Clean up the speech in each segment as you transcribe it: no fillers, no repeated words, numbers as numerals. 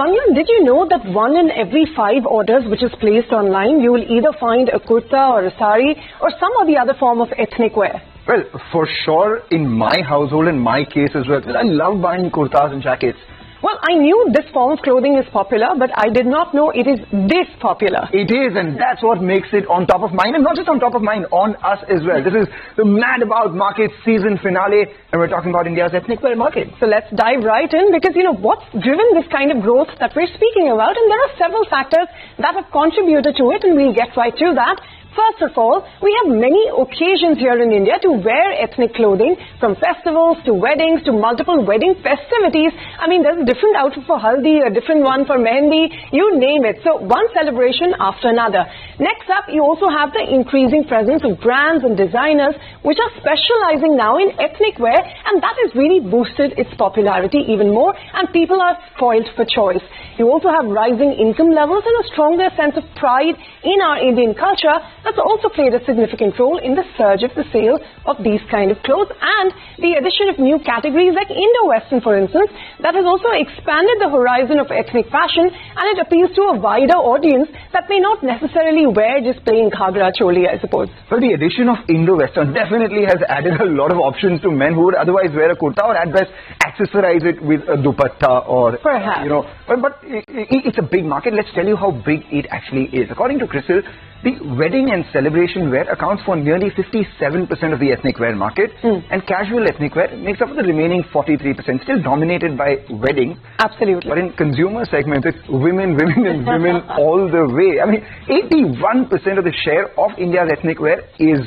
Mangalam, did you know that 1 in every 5 orders which is placed online, you will either find a kurta or a sari or some or the other form of ethnic wear? Well, for sure, in my household, in my case as well, I love buying kurtas and jackets. Well, I knew this form of clothing is popular, but I did not know it is this popular. It is, and that's what makes it on top of mind, and not just on top of mind, on us as well. This is the Mad About Market season finale, and we're talking about India's ethnic wear market. So let's dive right in, because you know what's driven this kind of growth that we're speaking about, and there are several factors that have contributed to it, and we'll get right to that. First of all, we have many occasions here in India to wear ethnic clothing, from festivals to weddings to multiple wedding festivities. I mean, there's a different outfit for haldi, a different one for mehendi, you name it. So one celebration after another. Next up, you also have the increasing presence of brands and designers which are specializing now in ethnic wear, and that has really boosted its popularity even more, and people are spoiled for choice. You also have rising income levels and a stronger sense of pride in our Indian culture. That's also played a significant role in the surge of the sale of these kind of clothes, and the addition of new categories like Indo-Western, for instance, that has also expanded the horizon of ethnic fashion, and it appeals to a wider audience that may not necessarily wear just plain ghagra choli, I suppose. Well, the addition of Indo-Western definitely has added a lot of options to men who would otherwise wear a kurta, or at best accessorize it with a dupatta, or perhaps. You know, but it's a big market. Let's tell you how big it actually is. According to CRISIL, the wedding and celebration wear accounts for nearly 57% of the ethnic wear market, and casual ethnic wear makes up for the remaining 43%, still dominated by weddings. Absolutely. But in consumer segments, it's women, women and women all the way. I mean, 81% of the share of India's ethnic wear is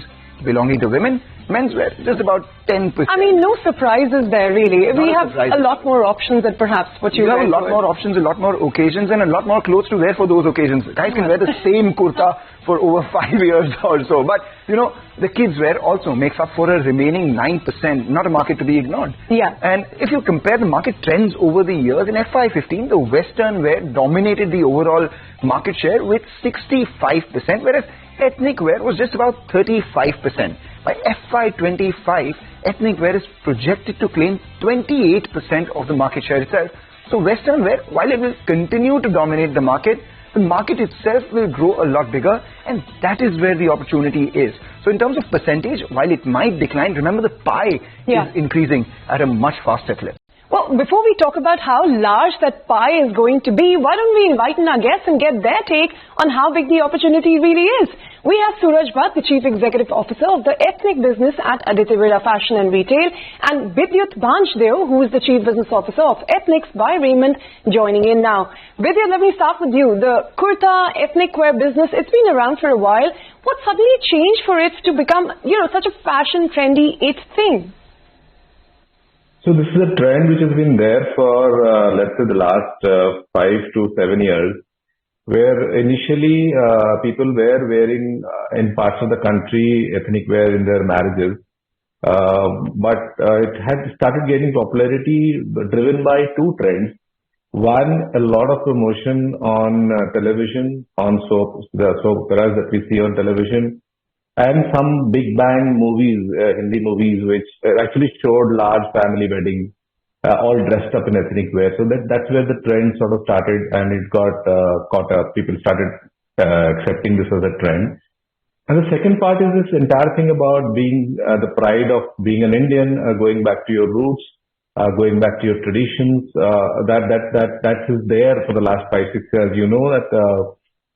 belonging to women. Menswear, just about 10%. I mean, no surprises there, really. We have a lot more options than perhaps what you have a lot more options, a lot more occasions, and a lot more clothes to wear for those occasions. Guys can wear the same kurta for over 5 years or so. But, you know, the kids wear also makes up for a remaining 9%, not a market to be ignored. Yeah. And if you compare the market trends over the years, in FY15, the Western wear dominated the overall market share with 65%, whereas ethnic wear was just about 35%. By FY25, ethnic wear is projected to claim 28% of the market share itself. So Western wear, while it will continue to dominate the market itself will grow a lot bigger, and that is where the opportunity is. So in terms of percentage, while it might decline, remember the pie is increasing at a much faster clip. Well, before we talk about how large that pie is going to be, why don't we invite in our guests and get their take on how big the opportunity really is? We have Sooraj Bhatt, the Chief Executive Officer of the ethnic business at Aditya Birla Fashion and Retail, and Bidyut Bhanjdeo, who is the Chief Business Officer of Ethnics by Raymond, joining in now. Bidyut, let me start with you. The kurta ethnic wear business, it's been around for a while. What suddenly changed for it to become, you know, such a fashion, trendy, it thing? So this is a trend which has been there for, let's say, the last 5 to 7 years, where initially people were wearing in parts of the country ethnic wear in their marriages, but it had started gaining popularity driven by two trends. One, a lot of promotion on television, on the soap operas that we see on television, and some big bang movies, Hindi movies, which actually showed large family weddings, all dressed up in ethnic wear. So that's where the trend sort of started, and it got caught up. People started accepting this as a trend. And the second part is this entire thing about being the pride of being an Indian, going back to your roots, going back to your traditions. That is there for the last 5-6 years. You know that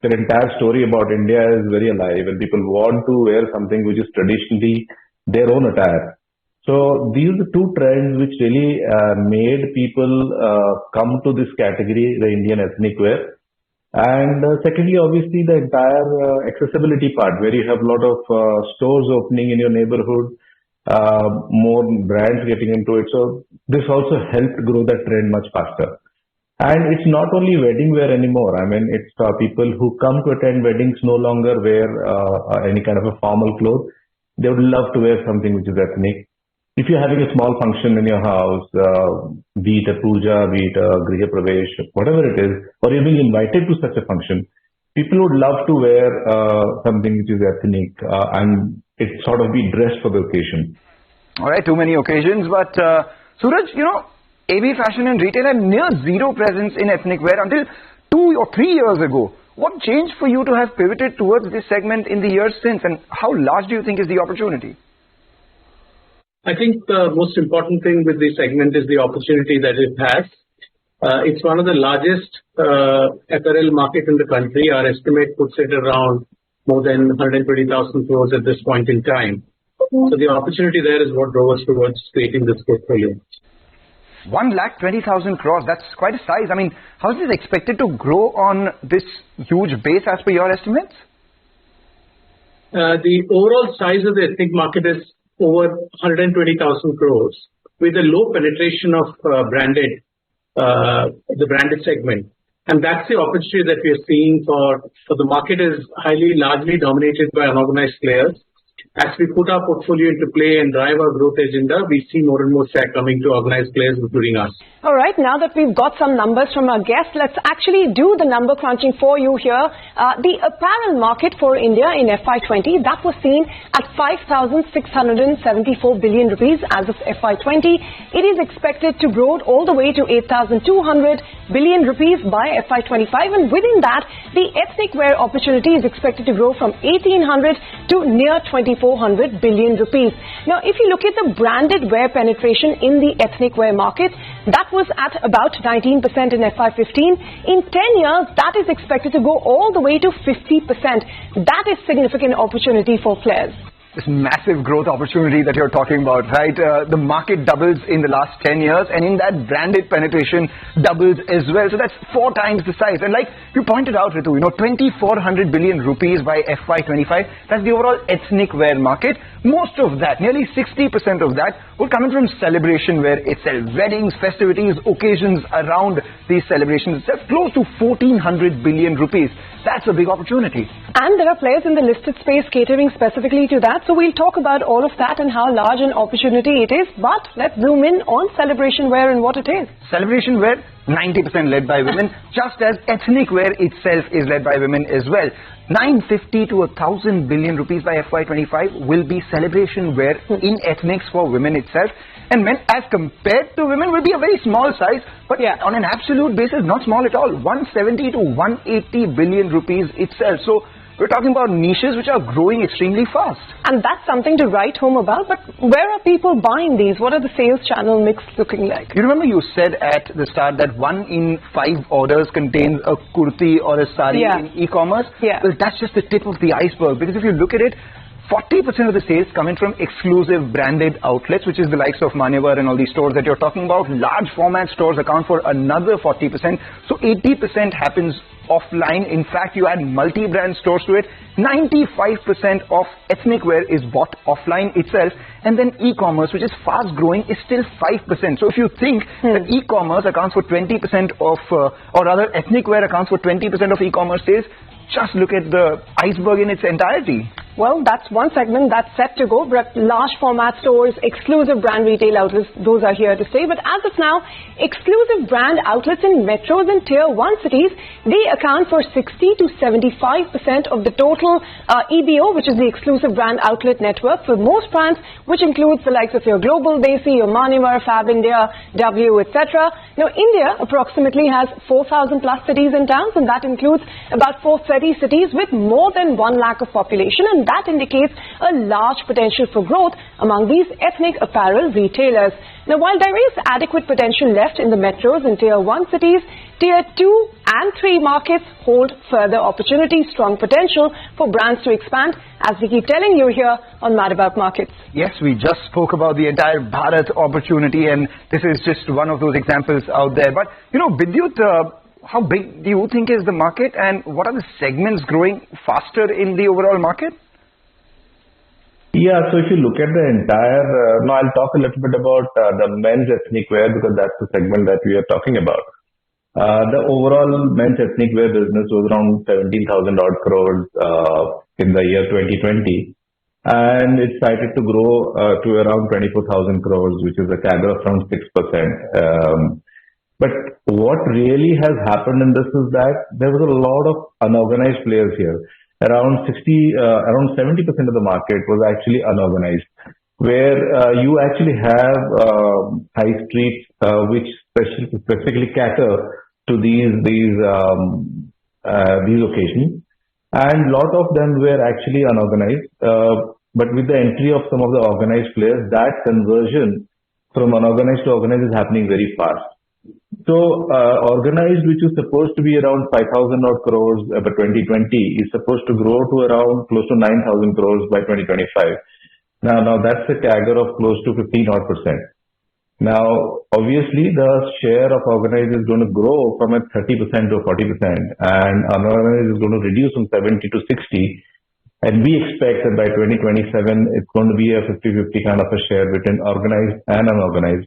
the entire story about India is very alive, and people want to wear something which is traditionally their own attire. So these are the two trends which really made people come to this category, the Indian ethnic wear. And secondly, obviously, the entire accessibility part, where you have a lot of stores opening in your neighborhood, more brands getting into it. So this also helped grow that trend much faster. And it's not only wedding wear anymore. I mean, it's people who come to attend weddings no longer wear any kind of a formal clothes. They would love to wear something which is ethnic. If you're having a small function in your house, be it a puja, be it a griha pravesh, whatever it is, or you're being invited to such a function, people would love to wear something which is ethnic and it sort of be dressed for the occasion. All right, too many occasions, but Sooraj, you know, AB Fashion and Retail had near zero presence in ethnic wear until 2 or 3 years ago. What changed for you to have pivoted towards this segment in the years since, and how large do you think is the opportunity? I think the most important thing with this segment is the opportunity that it has. It's one of the largest apparel market in the country. Our estimate puts it around more than 120,000 crores at this point in time. So the opportunity there is what drove us towards creating this portfolio. 1,20,000 crores, that's quite a size. I mean, how is this expected to grow on this huge base as per your estimates? The overall size of the ethnic market is over 120,000 crores with a low penetration of the branded segment. And that's the opportunity that we are seeing for the market is largely dominated by unorganized players. As we put our portfolio into play and drive our growth agenda, we see more and more share coming to organized players, including us. All right, now that we've got some numbers from our guests, let's actually do the number crunching for you here. The apparel market for India in FY20, that was seen at 5,674 billion rupees as of FY20. It is expected to grow all the way to 8,200 billion rupees by FY25, and within that, the ethnic wear opportunity is expected to grow from 1,800 to near 2,400 billion rupees. Now, if you look at the branded wear penetration in the ethnic wear market, that was at about 19% in FY15. In 10 years, that is expected to go all the way to 50%. That is significant opportunity for players. This massive growth opportunity that you're talking about, right? The market doubles in the last 10 years, and in that branded penetration doubles as well. So that's 4 times the size. And like you pointed out, Ritu, 2,400 billion rupees by FY25. That's the overall ethnic wear market. Most of that, nearly 60% of that, would come in from celebration wear itself. Weddings, festivities, occasions around these celebrations itself. Close to 1,400 billion rupees. That's a big opportunity. And there are players in the listed space catering specifically to that. So we'll talk about all of that and how large an opportunity it is. But let's zoom in on celebration wear and what it is. Celebration wear, 90% led by women, just as ethnic wear itself is led by women as well. 950 to 1,000 billion rupees by FY25 will be celebration wear in ethnics for women itself. And men, as compared to women, will be a very small size, but on an absolute basis, not small at all. 170 to 180 billion rupees itself. So we're talking about niches which are growing extremely fast. And that's something to write home about. But where are people buying these? What are the sales channel mix looking like? You remember you said at the start that 1 in 5 orders contains a kurti or a sari in e-commerce? Well, that's just the tip of the iceberg. Because if you look at it, 40% of the sales come in from exclusive branded outlets, which is the likes of Manyavar and all these stores that you're talking about. Large format stores account for another 40%. So 80% happens offline. In fact, you add multi-brand stores to it. 95% of ethnic wear is bought offline itself. And then e-commerce, which is fast growing, is still 5%. So if you think that e-commerce accounts for 20% of, or rather ethnic wear accounts for 20% of e-commerce sales, just look at the iceberg in its entirety. Well, that's one segment that's set to go, but large format stores, exclusive brand retail outlets, those are here to stay. But as of now, exclusive brand outlets in metros and tier 1 cities, they account for 60 to 75% of the total EBO, which is the exclusive brand outlet network for most brands, which includes the likes of your Global Desi, your Manyavar, Fab India, W, etc. Now, India approximately has 4,000 plus cities and towns, and that includes about 430 cities with more than 1 lakh of population, and that indicates a large potential for growth among these ethnic apparel retailers. Now, while there is adequate potential left in the metros and tier 1 cities, tier 2 and 3 markets hold further opportunity, strong potential for brands to expand, as we keep telling you here on Mad About Markets. Yes, we just spoke about the entire Bharat opportunity, and this is just one of those examples out there. But, Bidyut, how big do you think is the market, and what are the segments growing faster in the overall market? Yeah, so if you look at the entire, now I'll talk a little bit about the men's ethnic wear because that's the segment that we are talking about. The overall men's ethnic wear business was around 17,000 odd crores in the year 2020, and it's cited to grow to around 24,000 crores, which is a CAGR of around 6%. But what really has happened in this is that there was a lot of unorganized players here. Around 70% of the market was actually unorganized. where you actually have high streets which specifically cater to these occasions, and lot of them were actually unorganized. But with the entry of some of the organized players, that conversion from unorganized to organized is happening very fast. So organized, which is supposed to be around 5,000 odd crores by 2020, is supposed to grow to around close to 9,000 crores by 2025. Now that's a CAGR of close to 15 odd %. Now, obviously, the share of organized is going to grow from a 30% to 40%, and unorganized is going to reduce from 70 to 60. And we expect that by 2027, it's going to be a 50-50 kind of a share between organized and unorganized.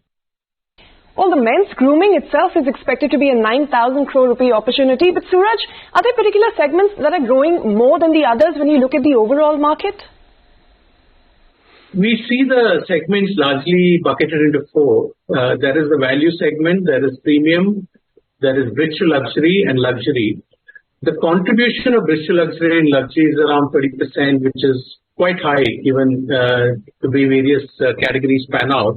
Well, the men's grooming itself is expected to be a 9,000 crore rupee opportunity. But Sooraj, are there particular segments that are growing more than the others when you look at the overall market? We see the segments largely bucketed into four. There is the value segment, there is premium, there is bridge to luxury and luxury. The contribution of bridge to luxury and luxury is around 30%, which is quite high given the way various categories pan out.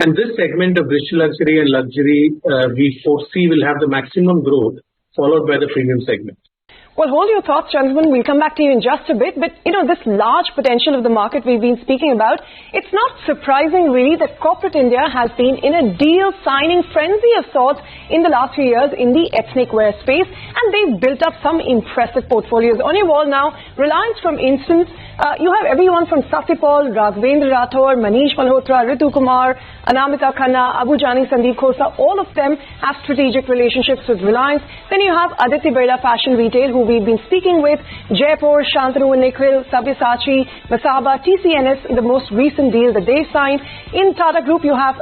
And this segment of bridge to luxury and luxury we foresee will have the maximum growth, followed by the premium segment. Well, hold your thoughts, gentlemen. We'll come back to you in just a bit. But, this large potential of the market we've been speaking about, it's not surprising, really, that corporate India has been in a deal-signing frenzy of sorts in the last few years in the ethnic wear space. And they've built up some impressive portfolios. On your wall now, Reliance, for instance, you have everyone from Satyapal, Raghvendra Rathore, Manish Malhotra, Ritu Kumar, Anamita Khanna, Abu Jani Sandeep Khosa. All of them have strategic relationships with Reliance. Then you have Aditya Birla Fashion Retail, who we've been speaking with, Jaipur, Shantanu and Nikhil, Sabyasachi, Masaba, TCNS, the most recent deal that they signed. In Tata Group, you have,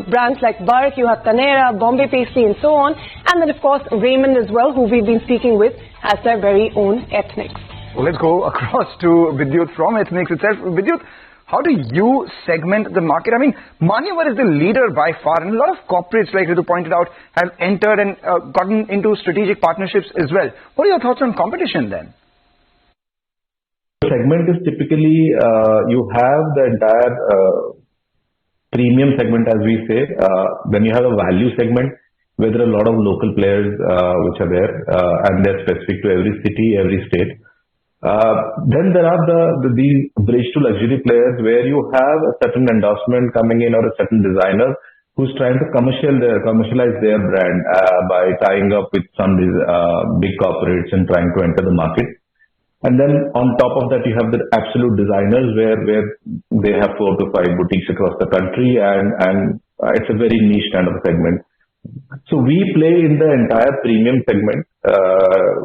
brands like Bark, you have Tanera, Bombay Paisley and so on. And then, of course, Raymond as well, who we've been speaking with, has their very own ethnics. Well, let's go across to Bidyut from ethnics itself. Bidyut, how do you segment the market? I mean, Manyavar is the leader by far, and a lot of corporates, like Ritu pointed out, have entered and gotten into strategic partnerships as well. What are your thoughts on competition then? The segment is typically, you have the entire premium segment, as we say. Then you have a value segment, where there are a lot of local players which are there, and they're specific to every city, every state. Then there are these bridge to luxury players where you have a certain endorsement coming in or a certain designer who's trying to commercialize their brand by tying up with some big corporates and trying to enter the market. And then on top of that, you have the absolute designers where they have 4 to 5 boutiques across the country, and it's a very niche kind of a segment. So we play in the entire premium segment,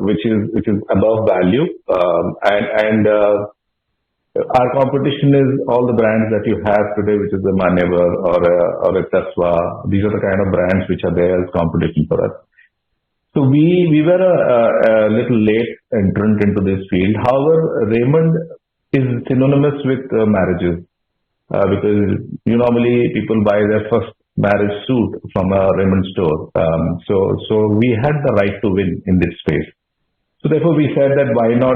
which is above value, and our competition is all the brands that you have today, which is the Manyavar or a Tasva. These are the kind of brands which are there as competition for us. So we were a little late entrant into this field. However, Raymond is synonymous with marriages, because normally people buy their first marriage suit from a Raymond store. So we had the right to win in this space. So therefore we said that why not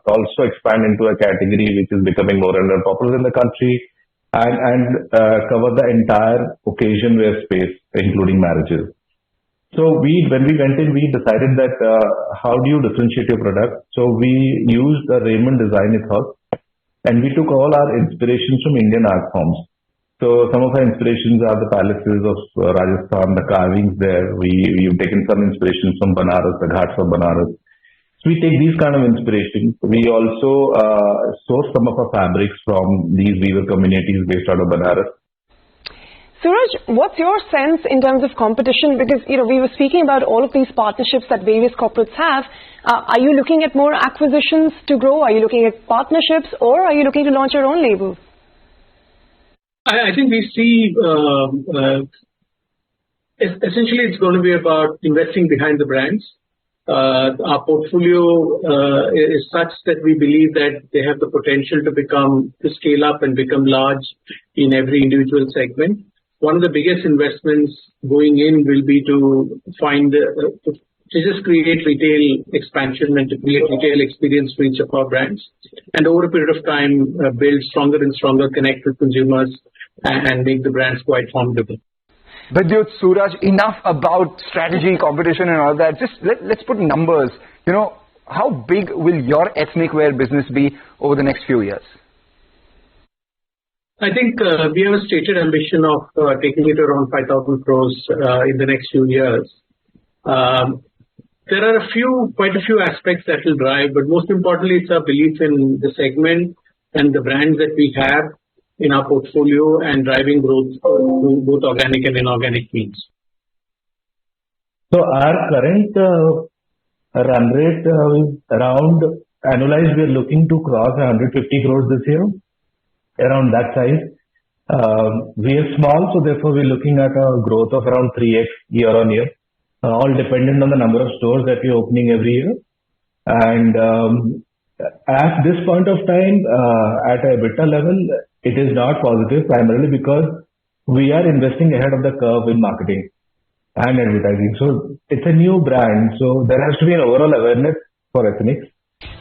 also expand into a category which is becoming more and more popular in the country, and cover the entire occasion wear space, including marriages. So when we went in, we decided that how do you differentiate your product? So we used the Raymond design ethos, and we took all our inspirations from Indian art forms. So some of our inspirations are the palaces of Rajasthan, the carvings there. We've taken some inspirations from Banaras, the ghats of Banaras. So we take these kind of inspirations. We also source some of our fabrics from these weaver communities based out of Banaras. Sooraj, what's your sense in terms of competition? Because, we were speaking about all of these partnerships that various corporates have. Are you looking at more acquisitions to grow? Are you looking at partnerships, or are you looking to launch your own label? I think we see essentially it's going to be about investing behind the brands. Our portfolio is such that we believe that they have the potential to scale up and become large in every individual segment. One of the biggest investments going in will be to find to to just create retail expansion and to create retail experience for each of our brands, and over a period of time build stronger and stronger connect with consumers and make the brands quite formidable. Bidyut, Sooraj, enough about strategy, competition and all that. Just let's put numbers. How big will your ethnic wear business be over the next few years? I think we have a stated ambition of taking it around 5,000 crores in the next few years. There are quite a few aspects that will drive, but most importantly, it's our belief in the segment and the brands that we have in our portfolio and driving growth through both organic and inorganic means. So our current run rate around annualized, we are looking to cross 150 crores this year, around that size. We are small, so therefore we're looking at a growth of around 3x year on year, all dependent on the number of stores that we're opening every year. And at this point of time, at a EBITDA level, it is not positive primarily because we are investing ahead of the curve in marketing and advertising. So it's a new brand, so there has to be an overall awareness for ethnics.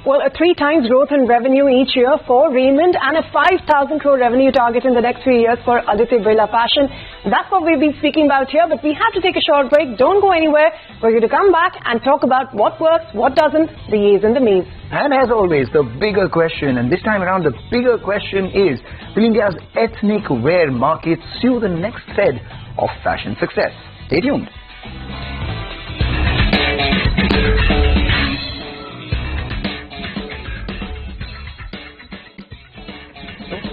Well, a 3 times growth in revenue each year for Raymond and a 5,000 crore revenue target in the next few years for Aditya Birla Fashion. That's what we've been speaking about here, but we have to take a short break. Don't go anywhere. We're going to come back and talk about what works, what doesn't, the yeas and the mays. And as always, the bigger question, and this time around the bigger question is, will India's ethnic wear market sue the next Fed of fashion success? Stay tuned.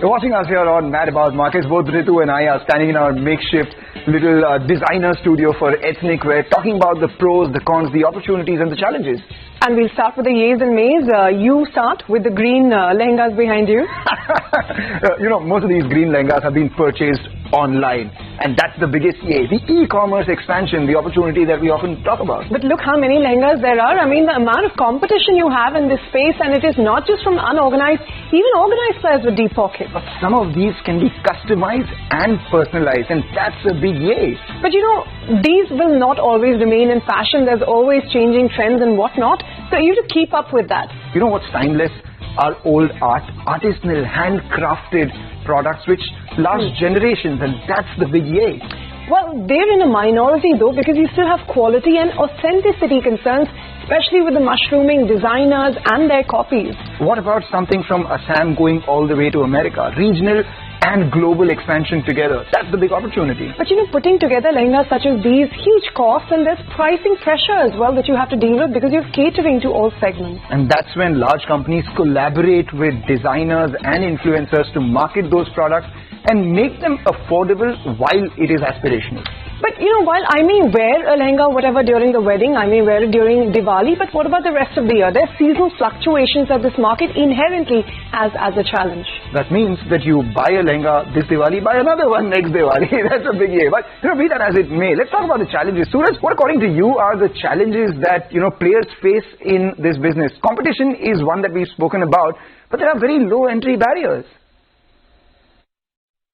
You're watching us here on Mad About Markets. Both Ritu and I are standing in our makeshift little designer studio for ethnic wear, talking about the pros, the cons, the opportunities and the challenges. And we'll start with the yeas and mays. You start with the green lehengas behind you. Most of these green lehengas have been purchased online, and that's the biggest yay. The e-commerce expansion, the opportunity that we often talk about. But look how many lehengas there are. I mean, the amount of competition you have in this space, and it is not just from unorganized, even organized players with deep pockets. But some of these can be customized and personalized, and that's a big yay. But these will not always remain in fashion. There's always changing trends and whatnot. So you have to keep up with that. You know what's timeless? Our old art, artisanal, handcrafted products which last generations, and that's the big yay. Well, they're in a minority though, because you still have quality and authenticity concerns, especially with the mushrooming designers and their copies. What about something from Assam going all the way to America? Regional and global expansion together. That's the big opportunity. But putting together lehengas such as these, huge costs, and there's pricing pressure as well that you have to deal with because you're catering to all segments. And that's when large companies collaborate with designers and influencers to market those products and make them affordable while it is aspirational. But while I may wear a lehenga, whatever, during the wedding, I may wear it during Diwali, but what about the rest of the year? There's seasonal fluctuations that this market inherently has as a challenge. That means that you buy a lehenga this Diwali, buy another one next Diwali. That's a big yay. But be that as it may, let's talk about the challenges. Sooraj, what according to you are the challenges that players face in this business? Competition is one that we've spoken about, but there are very low entry barriers.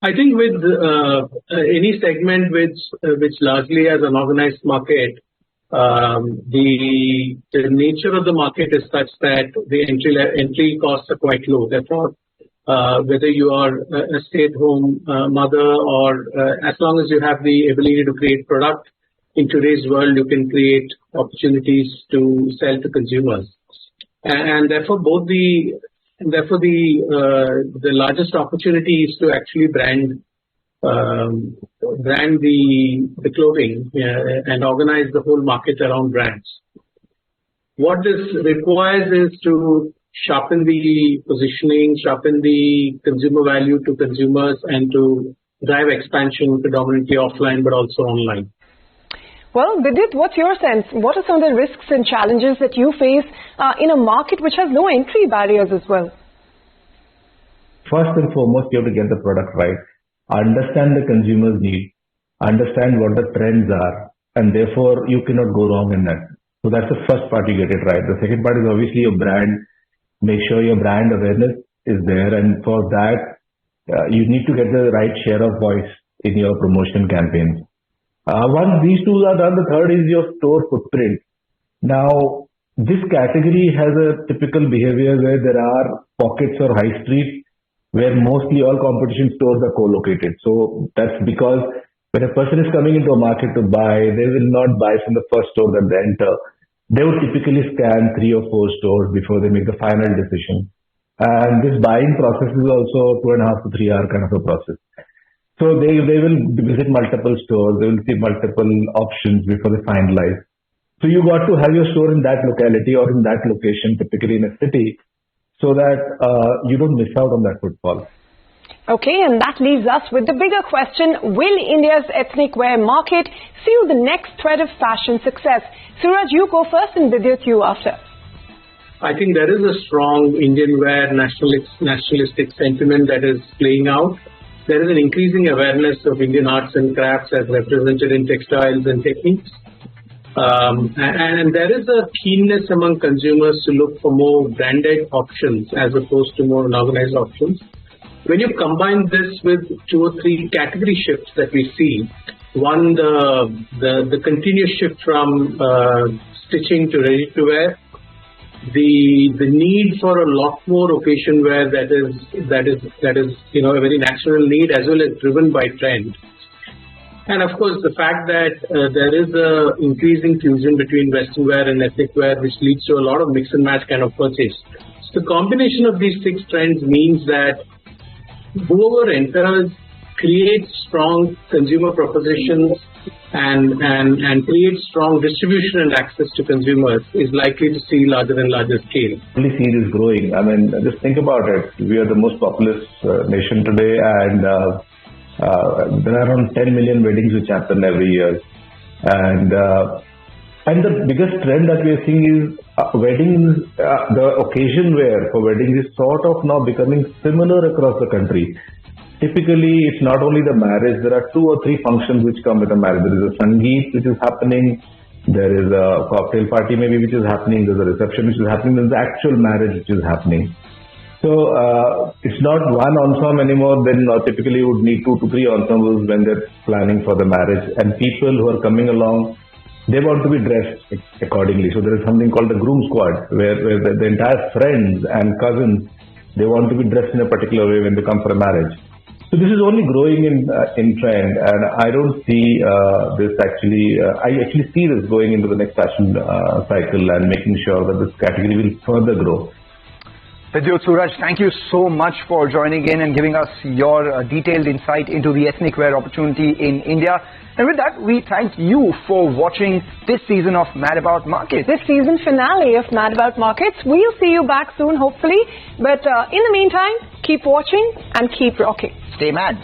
I think with any segment which largely has an organized market, the nature of the market is such that the entry costs are quite low. Therefore, whether you are a stay-at-home mother or as long as you have the ability to create product in today's world, you can create opportunities to sell to consumers. And therefore, the largest opportunity is to actually brand the clothing and organize the whole market around brands. What this requires is to sharpen the positioning, sharpen the consumer value to consumers, and to drive expansion predominantly offline but also online. Well, Bidyut, what's your sense? What are some of the risks and challenges that you face in a market which has no entry barriers as well? First and foremost, you have to get the product right. Understand the consumer's need. Understand what the trends are. And therefore, you cannot go wrong in that. So that's the first part, you get it right. The second part is obviously your brand. Make sure your brand awareness is there. And for that, you need to get the right share of voice in your promotion campaigns. Once these two are done, the third is your store footprint. Now, this category has a typical behavior where there are pockets or high street where mostly all competition stores are co-located. So that's because when a person is coming into a market to buy, they will not buy from the first store that they enter. They would typically scan 3 or 4 stores before they make the final decision. And this buying process is also 2.5 to 3 hour kind of a process. So they will visit multiple stores, they will see multiple options before they finalize. So you got to have your store in that locality or in that location, typically in a city, so that you don't miss out on that footfall. Okay, and that leaves us with the bigger question, will India's ethnic wear market fuel the next thread of fashion success? Sooraj, you go first and Bidyut, you after. I think there is a strong Indian wear nationalistic sentiment that is playing out. There is an increasing awareness of Indian arts and crafts as represented in textiles and techniques. And there is a keenness among consumers to look for more branded options as opposed to more unorganized options. When you combine this with 2 or 3 category shifts that we see, one, the continuous shift from stitching to ready to wear, the need for a lot more occasion wear that is a very natural need as well as driven by trend. And of course the fact that there is a increasing fusion between Western wear and ethnic wear, which leads to a lot of mix and match kind of purchase. So the combination of these 6 trends means that whoever enters creates strong consumer propositions and creates strong distribution and access to consumers is likely to see larger and larger scale. We see this growing. I mean, just think about it. We are the most populous nation today, and there are around 10 million weddings which happen every year. And the biggest trend that we are seeing is weddings, the occasion wear for weddings is sort of now becoming similar across the country. Typically, it's not only the marriage, there are 2 or 3 functions which come with a marriage. There is a sangeet which is happening, there is a cocktail party maybe which is happening, there's a reception which is happening, there's the actual marriage which is happening. So it's not one ensemble anymore, then typically you would need 2 to 3 ensembles when they're planning for the marriage. And people who are coming along, they want to be dressed accordingly. So there is something called the groom squad, where the entire friends and cousins, they want to be dressed in a particular way when they come for a marriage. So this is only growing in trend, and I don't see this actually. I actually see this going into the next fashion cycle and making sure that this category will further grow. Bidyut, Sooraj, thank you so much for joining in and giving us your detailed insight into the ethnic wear opportunity in India. And with that, we thank you for watching this season of Mad About Markets. This season finale of Mad About Markets. We'll see you back soon, hopefully. But in the meantime, keep watching and keep rocking. Stay mad.